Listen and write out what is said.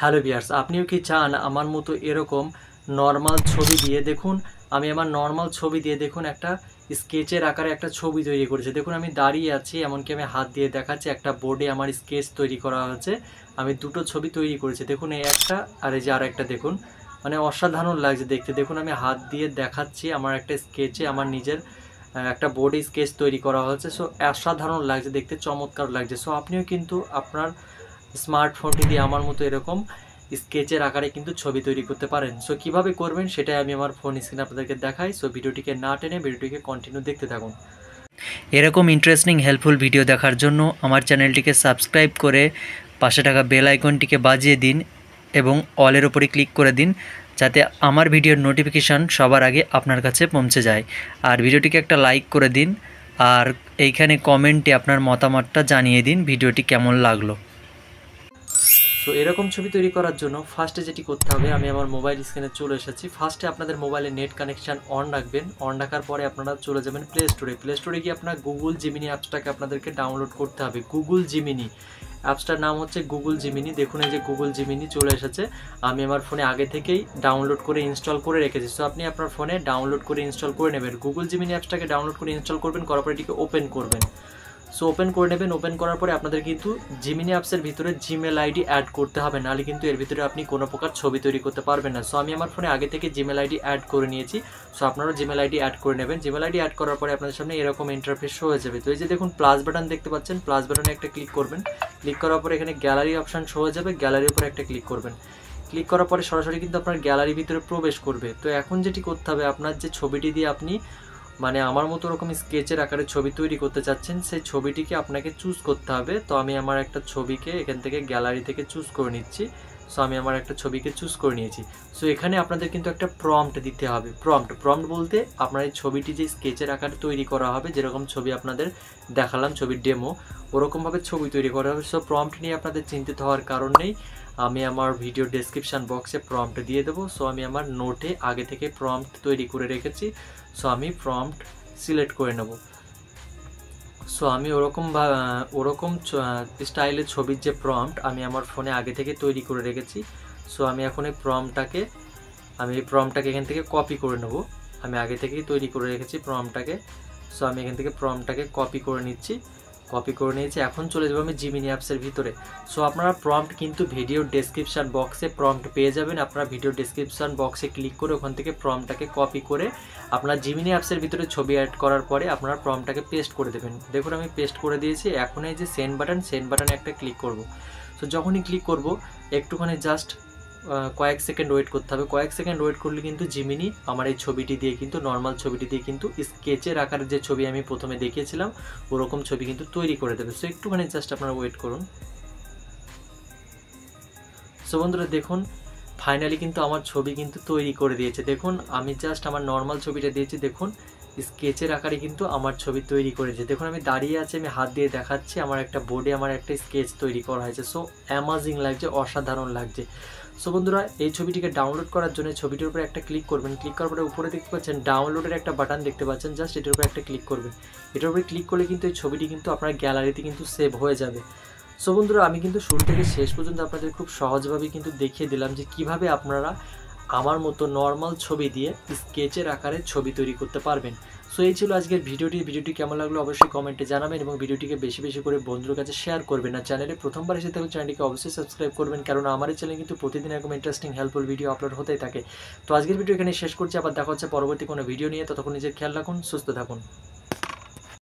Hello viewers, আপনিও কি চান আমার মতো এরকম নর্মাল ছবি দিয়ে দেখুন? আমি আমার নর্মাল ছবি দিয়ে দেখুন একটা স্কেচের আকারে একটা ছবি তৈরি করেছি। দেখুন আমি দাঁড়িয়ে আছি, এমনকি আমি হাত দিয়ে দেখাচ্ছি। একটা বোর্ডে আমার স্কেচ তৈরি করা হয়েছে। আমি দুটো ছবি তৈরি করেছি। দেখুন এই একটা আর এই যে আরেকটা দেখুন। মানে অসাধারণ লাগছে দেখতে। দেখুন আমি হাত দিয়ে দেখাচ্ছি আমার একটা স্কেচে আমার নিজের একটা বোর্ডে স্কেচ তৈরি করা হয়েছে। সো অসাধারণ লাগছে দেখতে, চমৎকার লাগছে। সো আপনিও কিন্তু আপনার স্মার্টফোনটি দিয়ে আমার মতো এরকম স্কেচের আকারে কিন্তু ছবি তৈরি করতে পারেন। সো কিভাবে করবেন সেটাই আমি আমার ফোন স্ক্রিনে আপনাদেরকে দেখাই। সো ভিডিওটিকে না টেনে ভিডিওটিকে কন্টিনিউ দেখতে থাকুন। এরকম ইন্টারেস্টিং হেল্পফুল ভিডিও দেখার জন্য আমার চ্যানেলটিকে সাবস্ক্রাইব করে পাশে থাকা বেল আইকনটিকে বাজিয়ে দিন এবং অলের ওপরে ক্লিক করে দিন, যাতে আমার ভিডিওর নোটিফিকেশান সবার আগে আপনার কাছে পৌঁছে যায়। আর ভিডিওটিকে একটা লাইক করে দিন, আর এইখানে কমেন্টে আপনার মতামতটা জানিয়ে দিন ভিডিওটি কেমন লাগলো। সো এরকম ছবি তৈরি করার জন্য ফার্স্টে যেটি করতে হবে, আমি আমার মোবাইল স্ক্রিনে চলে এসেছি। ফার্স্টে আপনাদের মোবাইলে নেট কানেকশান অন রাখবেন। অন রাখার পরে আপনারা চলে যাবেন প্লে স্টোরে। প্লে স্টোরে গিয়ে আপনার গুগল জিমিনি অ্যাপসটাকে আপনাদেরকে ডাউনলোড করতে হবে। গুগল জিমিনি অ্যাপসটার নাম হচ্ছে গুগল জিমিনি। দেখুন এই যে গুগল জিমিনি চলে এসেছে। আমি আমার ফোনে আগে থেকেই ডাউনলোড করে ইনস্টল করে রেখেছি। সো আপনি আপনার ফোনে ডাউনলোড করে ইনস্টল করে নেবেন। গুগল জিমিনি অ্যাপসটাকে ডাউনলোড করে ইনস্টল করবেন, করার পরে এটিকে ওপেন করবেন। সো ওপেন করে নেবেন। ওপেন করার পরে আপনাদের কিন্তু জিমিনি অ্যাপসের ভিতরে জিমেল আইডি অ্যাড করতে হবে, নাহলে কিন্তু এর ভিতরে আপনি কোনো প্রকার ছবি তৈরি করতে পারবেন না। সো আমি আমার ফোনে আগে থেকে জিমেল আইডি অ্যাড করে নিয়েছি। সো আপনারাও জিমেল আইডি অ্যাড করে নেবেন। জিমেল আইডি অ্যাড করার পরে আপনাদের সামনে এরকম ইন্টারফেস শো হয়ে যাবে। তো এই যে দেখুন প্লাস বাটন দেখতে পাচ্ছেন, প্লাস বাটনে একটা ক্লিক করবেন। ক্লিক করার পরে এখানে গ্যালারি অপশান শো হয়ে যাবে, গ্যালারির উপরে একটা ক্লিক করবেন। ক্লিক করার পরে সরাসরি কিন্তু আপনার গ্যালারির ভিতরে প্রবেশ করবে। তো এখন যেটি করতে হবে, আপনার যে ছবিটি দিয়ে আপনি মানে আমার মতো ওরকম স্কেচের আকারে ছবি তৈরি করতে চাচ্ছেন, সেই ছবিটিকে আপনাকে চুজ করতে হবে। তো আমি আমার একটা ছবিকে এখান থেকে গ্যালারি থেকে চুজ করে নিচ্ছি। সো আমি আমার একটা ছবিকে চুজ করে নিয়েছি। সো এখানে আপনাদের কিন্তু একটা প্রম্পট দিতে হবে। প্রম্পট বলতে আপনার এই ছবিটি যে স্কেচের আকারে তৈরি করা হবে, যেরকম ছবি আপনাদের দেখালাম ছবির ডেমো, ওরকমভাবে ছবি তৈরি করা হবে। সো প্রম্পট নিয়ে আপনাদের চিন্তিত হওয়ার কারণ নেই, আমি আমার ভিডিও ডেসক্রিপশান বক্সে প্রম্পট দিয়ে দেবো। সো আমি আমার নোটে আগে থেকে প্রম্পট তৈরি করে রেখেছি। সো আমি প্রম্পট সিলেক্ট করে নেব। সো আমি ওরকম স্টাইলের ছবির যে প্রম্পট আমি আমার ফোনে আগে থেকে তৈরি করে রেখেছি। সো আমি এখন এই প্রম্পটটাকে এখান থেকে কপি করে নেব। আমি আগে থেকেই তৈরি করে রেখেছি প্রম্পটটাকে। সো আমি এখান থেকে প্রম্পটটাকে কপি করে নিচ্ছি। কপি করে নিয়েছি। এখন চলে যাবো আমি জিমিনি অ্যাপসের ভিতরে। সো আপনারা প্রম্পট কিন্তু ভিডিও ডেসক্রিপশান বক্সে প্রম্পট পেয়ে যাবেন। আপনারা ভিডিও ডেসক্রিপশান বক্সে ক্লিক করে ওখান থেকে প্রম্পটটাকে কপি করে আপনার জিমিনি অ্যাপসের ভিতরে ছবি অ্যাড করার পরে আপনারা প্রম্পটটাকে পেস্ট করে দেবেন। দেখুন আমি পেস্ট করে দিয়েছি। এখন এই যে সেন্ড বাটনে একটা ক্লিক করব। সো যখনই ক্লিক করব একটুখানি জাস্ট কয়েক সেকেন্ড ওয়েট করতে হবে। কয়েক সেকেন্ড ওয়েট করলে কিন্তু জিমিনি আমার এই ছবিটি দিয়ে কিন্তু নর্মাল ছবিটি দিয়ে কিন্তু স্কেচের আকারে যে ছবি আমি প্রথমে দেখিয়েছিলাম ওরকম ছবি কিন্তু তৈরি করে দেবে। সো একটুখানি জাস্ট আপনারা ওয়েট করুন। সো বন্ধুরা দেখুন ফাইনালি কিন্তু আমার ছবি কিন্তু তৈরি করে দিয়েছে। দেখুন আমি জাস্ট আমার নর্মাল ছবিটা দিয়েছি, দেখুন স্কেচের আকারে কিন্তু আমার ছবি তৈরি করেছে। দেখুন আমি দাঁড়িয়ে আছি, আমি হাত দিয়ে দেখাচ্ছি, আমার একটা বোর্ডে আমার একটা স্কেচ তৈরি করা হয়েছে। সো অ্যামাজিং লাগছে, অসাধারণ লাগছে। সো বন্ধুরা এই ছবিটিকে ডাউনলোড করার জন্য ছবিটির উপরে একটা ক্লিক করবেন। ক্লিক করার পরে উপরে দেখতে পাচ্ছেন ডাউনলোডের একটা বাটন দেখতে পাচ্ছেন, জাস্ট এটার উপরে একটা ক্লিক করবেন। এটার উপরে ক্লিক করলে কিন্তু এই ছবিটি কিন্তু আপনার গ্যালারিতে কিন্তু সেভ হয়ে যাবে। সো বন্ধুরা আমি কিন্তু শুরু থেকে শেষ পর্যন্ত আপনাদের খুব সহজভাবে কিন্তু দেখিয়ে দিলাম যে কিভাবে আপনারা আমার মতো নর্মাল ছবি দিয়ে স্কেচের আকারে ছবি তৈরি করতে পারবেন। সো এই ছিল আজকের ভিডিওটি কেমন লাগলো অবশ্যই কমেন্টে জানাবেন এবং ভিডিওটিকে বেশি বেশি করে বন্ধুদের কাছে শেয়ার করবেন। আর চ্যানেলে প্রথমবার এসে থাকলে চ্যানেলটিকে অবশ্যই সাবস্ক্রাইব করবেন, কারণ আমার এই চ্যানেলে কিন্তু প্রতিদিন এরকম ইন্টারেস্টিং হেল্পফুল ভিডিও আপলোড হতেই থাকে। তো আজকের ভিডিও এখানে শেষ করছি, আবার দেখা হচ্ছে পরবর্তী কোনো ভিডিও নিয়ে। ততক্ষণ নিজের খেয়াল রাখুন, সুস্থ থাকুন।